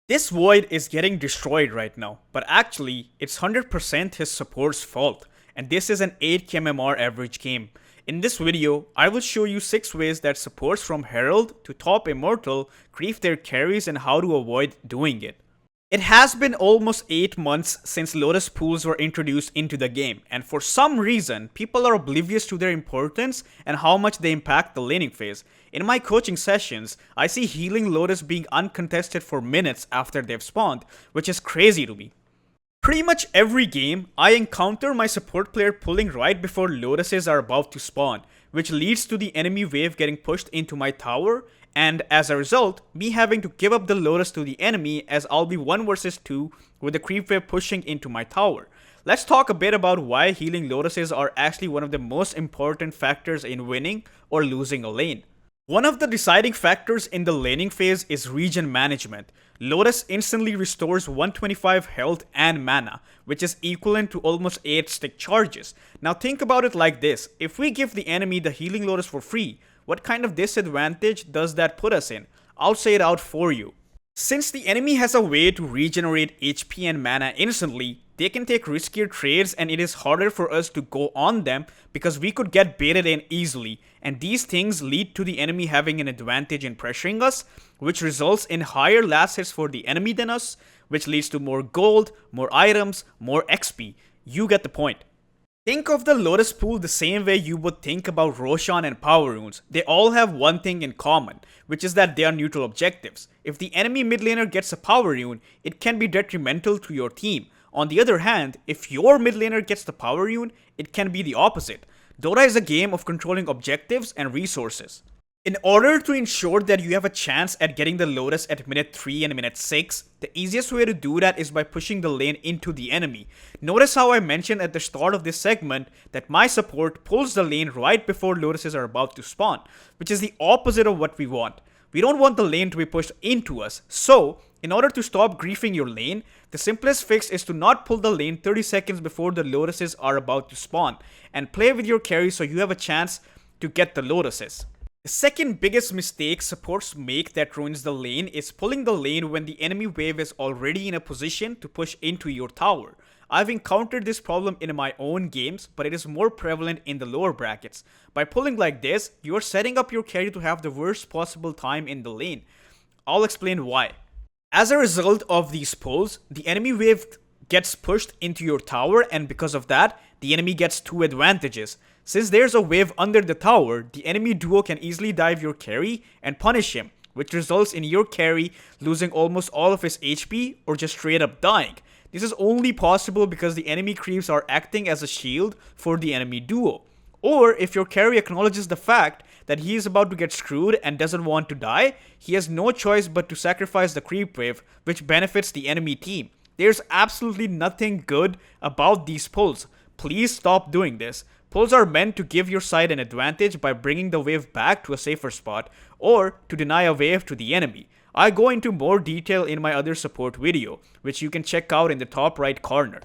This Void is getting destroyed right now, but actually, it's 100% his support's fault, and this is an 8 MMR average game. In this video, I will show you 6 ways that supports from Herald to top Immortal grief their carries and how to avoid doing it. It has been almost 8 months since Lotus pools were introduced into the game, and for some reason, people are oblivious to their importance and how much they impact the laning phase. In my coaching sessions, I see healing Lotus being uncontested for minutes after they've spawned, which is crazy to me. Pretty much every game, I encounter my support player pulling right before Lotuses are about to spawn, which leads to the enemy wave getting pushed into my tower, and as a result, me having to give up the Lotus to the enemy as I'll be 1 versus 2 with the creep wave pushing into my tower. Let's talk a bit about why healing Lotuses are actually one of the most important factors in winning or losing a lane. One of the deciding factors in the laning phase is regen management. Lotus instantly restores 125 health and mana, which is equivalent to almost 8 stick charges. Now think about it like this, if we give the enemy the healing Lotus for free, what kind of disadvantage does that put us in? I'll say it out for you. Since the enemy has a way to regenerate HP and mana instantly, they can take riskier trades and it is harder for us to go on them because we could get baited in easily, and these things lead to the enemy having an advantage in pressuring us, which results in higher last hits for the enemy than us, which leads to more gold, more items, more XP. You get the point. Think of the Lotus pool the same way you would think about Roshan and Power Runes. They all have one thing in common, which is that they are neutral objectives. If the enemy mid laner gets a Power Rune, it can be detrimental to your team. On the other hand, if your mid laner gets the Power Rune, it can be the opposite. Dota is a game of controlling objectives and resources. In order to ensure that you have a chance at getting the Lotus at minute 3 and minute 6, the easiest way to do that is by pushing the lane into the enemy. Notice how I mentioned at the start of this segment that my support pulls the lane right before Lotuses are about to spawn, which is the opposite of what we want. We don't want the lane to be pushed into us, so in order to stop griefing your lane, the simplest fix is to not pull the lane 30 seconds before the Lotuses are about to spawn, and play with your carry so you have a chance to get the Lotuses. The second biggest mistake supports make that ruins the lane is pulling the lane when the enemy wave is already in a position to push into your tower. I've encountered this problem in my own games, but it is more prevalent in the lower brackets. By pulling like this, you are setting up your carry to have the worst possible time in the lane. I'll explain why. As a result of these pulls, the enemy wave gets pushed into your tower, and because of that, the enemy gets 2 advantages. Since there's a wave under the tower, the enemy duo can easily dive your carry and punish him, which results in your carry losing almost all of his HP or just straight up dying. This is only possible because the enemy creeps are acting as a shield for the enemy duo. Or if your carry acknowledges the fact that he is about to get screwed and doesn't want to die, he has no choice but to sacrifice the creep wave, which benefits the enemy team. There's absolutely nothing good about these pulls. Please stop doing this. Pulls are meant to give your side an advantage by bringing the wave back to a safer spot or to deny a wave to the enemy. I go into more detail in my other support video, which you can check out in the top right corner.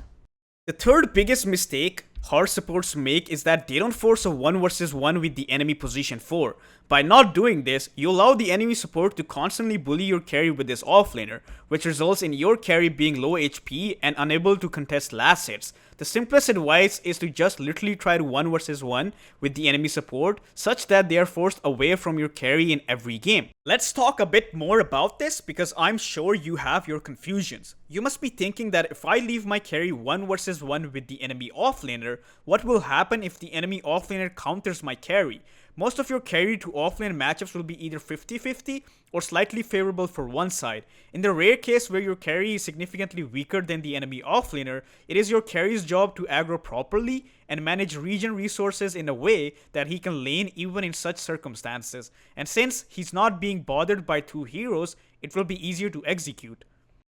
The third biggest mistake hard supports make is that they don't force a 1 versus 1 with the enemy position 4. By not doing this, you allow the enemy support to constantly bully your carry with this offlaner, which results in your carry being low HP and unable to contest last hits. The simplest advice is to just literally try to 1 versus 1 with the enemy support such that they are forced away from your carry in every game. Let's talk a bit more about this because I'm sure you have your confusions. You must be thinking that if I leave my carry 1 versus 1 with the enemy offlaner, what will happen if the enemy offlaner counters my carry? Most of your carry to offlane matchups will be either 50-50 or slightly favorable for one side. In the rare case where your carry is significantly weaker than the enemy offlaner, it is your carry's job to aggro properly and manage regen resources in a way that he can lane even in such circumstances. And since he's not being bothered by 2 heroes, it will be easier to execute.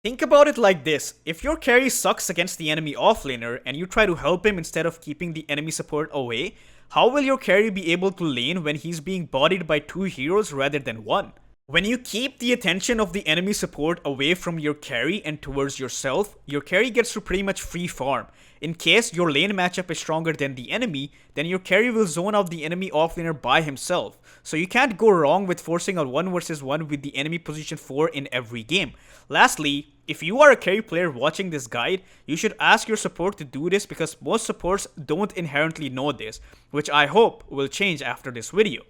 Think about it like this, if your carry sucks against the enemy offlaner and you try to help him instead of keeping the enemy support away, how will your carry be able to lane when he's being bodied by 2 heroes rather than 1? When you keep the attention of the enemy support away from your carry and towards yourself, your carry gets to pretty much free farm. In case your lane matchup is stronger than the enemy, then your carry will zone out the enemy offlaner by himself. So you can't go wrong with forcing a 1 versus 1 with the enemy position 4 in every game. Lastly, if you are a carry player watching this guide, you should ask your support to do this because most supports don't inherently know this, which I hope will change after this video.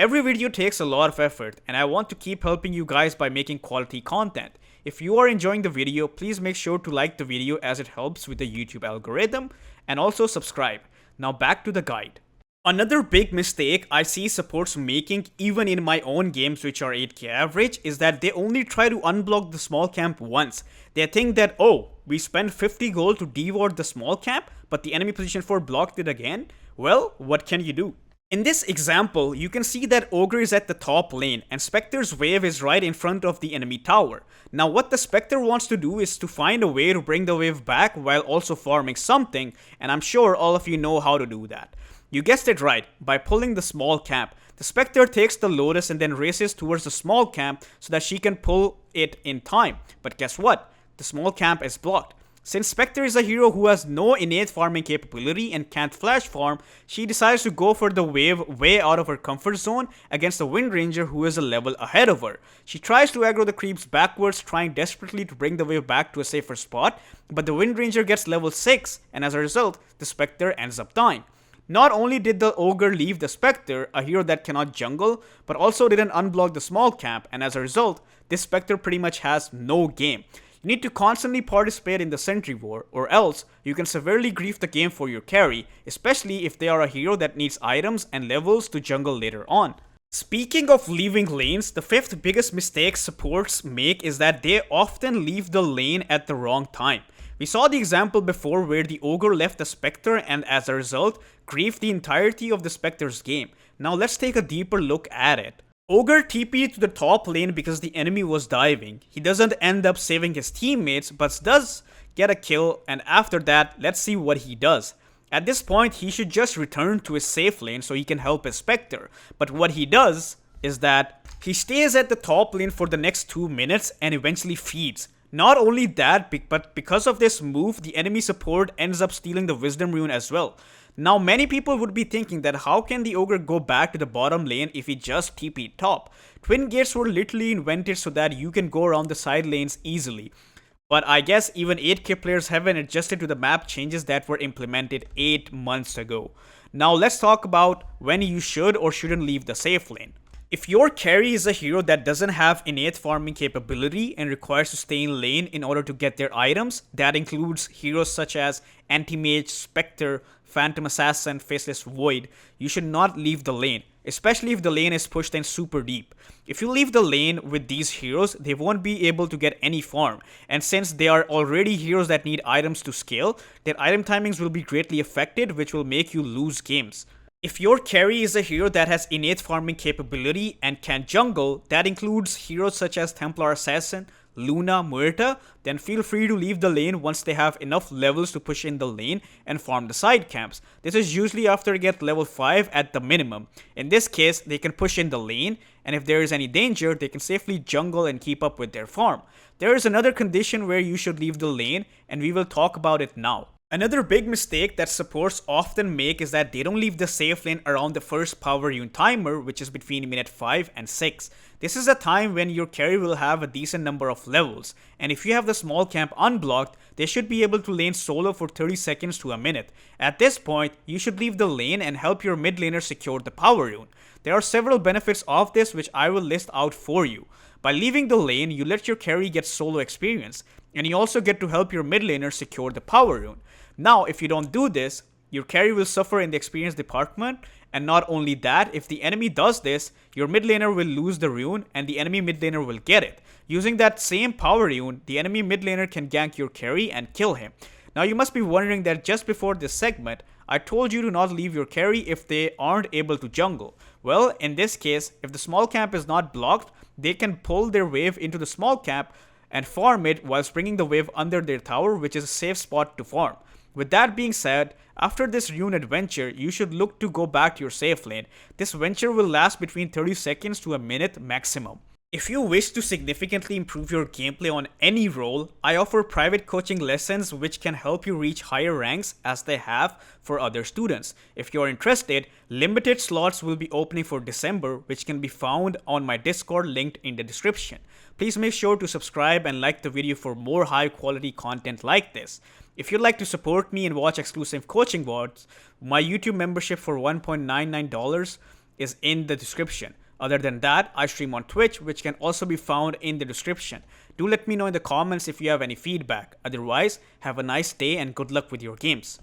Every video takes a lot of effort, and I want to keep helping you guys by making quality content. If you are enjoying the video, please make sure to like the video as it helps with the YouTube algorithm, and also subscribe. Now back to the guide. Another big mistake I see supports making even in my own games which are 8k average is that they only try to unblock the small camp once. They think that, oh, we spent 50 gold to deward the small camp, but the enemy position 4 blocked it again? Well, what can you do? In this example, you can see that Ogre is at the top lane and Spectre's wave is right in front of the enemy tower. Now what the Spectre wants to do is to find a way to bring the wave back while also farming something, and I'm sure all of you know how to do that. You guessed it right, by pulling the small camp. The Spectre takes the Lotus and then races towards the small camp so that she can pull it in time. But guess what? The small camp is blocked. Since Spectre is a hero who has no innate farming capability and can't flash farm, she decides to go for the wave way out of her comfort zone against the Wind Ranger who is a level ahead of her. She tries to aggro the creeps backwards, trying desperately to bring the wave back to a safer spot, but the Wind Ranger gets level 6 and as a result, the Spectre ends up dying. Not only did the Ogre leave the Spectre, a hero that cannot jungle, but also didn't unblock the small camp, and as a result, this Spectre pretty much has no game. You need to constantly participate in the Sentry war, or else you can severely grief the game for your carry, especially if they are a hero that needs items and levels to jungle later on. Speaking of leaving lanes, the fifth biggest mistake supports make is that they often leave the lane at the wrong time. We saw the example before where the Ogre left the Spectre and as a result, griefed the entirety of the Spectre's game. Now let's take a deeper look at it. Ogre TP'd to the top lane because the enemy was diving. He doesn't end up saving his teammates, but does get a kill, and after that, let's see what he does. At this point, he should just return to his safe lane so he can help his Spectre. But what he does is that he stays at the top lane for the next 2 minutes and eventually feeds. Not only that, but because of this move, the enemy support ends up stealing the Wisdom Rune as well. Now many people would be thinking that how can the Ogre go back to the bottom lane if he just TP'd top? Twin gates were literally invented so that you can go around the side lanes easily. But I guess even 8k players haven't adjusted to the map changes that were implemented 8 months ago. Now let's talk about when you should or shouldn't leave the safe lane. If your carry is a hero that doesn't have innate farming capability and requires to stay in lane in order to get their items, that includes heroes such as Anti-Mage, Spectre, Phantom Assassin, Faceless Void, you should not leave the lane, especially if the lane is pushed in super deep. If you leave the lane with these heroes, they won't be able to get any farm, and since they are already heroes that need items to scale, their item timings will be greatly affected, which will make you lose games. If your carry is a hero that has innate farming capability and can jungle, that includes heroes such as Templar Assassin, Luna, Muerta, then feel free to leave the lane once they have enough levels to push in the lane and farm the side camps. This is usually after they get level 5 at the minimum. In this case, they can push in the lane, and if there is any danger, they can safely jungle and keep up with their farm. There is another condition where you should leave the lane, and we will talk about it now. Another big mistake that supports often make is that they don't leave the safe lane around the first Power Rune timer, which is between minute 5 and 6. This is a time when your carry will have a decent number of levels, and if you have the small camp unblocked, they should be able to lane solo for 30 seconds to a minute. At this point, you should leave the lane and help your mid laner secure the Power Rune. There are several benefits of this which I will list out for you. By leaving the lane, you let your carry get solo experience, and you also get to help your mid laner secure the Power Rune. Now, if you don't do this, your carry will suffer in the experience department, and not only that, if the enemy does this, your mid laner will lose the rune and the enemy mid laner will get it. Using that same Power Rune, the enemy mid laner can gank your carry and kill him. Now you must be wondering that just before this segment, I told you to not leave your carry if they aren't able to jungle. Well, in this case, if the small camp is not blocked, they can pull their wave into the small camp and farm it whilst bringing the wave under their tower, which is a safe spot to farm. With that being said, after this rune adventure, you should look to go back to your safe lane. This venture will last between 30 seconds to a minute maximum. If you wish to significantly improve your gameplay on any role, I offer private coaching lessons which can help you reach higher ranks as they have for other students. If you are interested, limited slots will be opening for December, which can be found on my Discord linked in the description. Please make sure to subscribe and like the video for more high quality content like this. If you'd like to support me and watch exclusive coaching VODs, my YouTube membership for $1.99 is in the description. Other than that, I stream on Twitch, which can also be found in the description. Do let me know in the comments if you have any feedback. Otherwise, have a nice day and good luck with your games.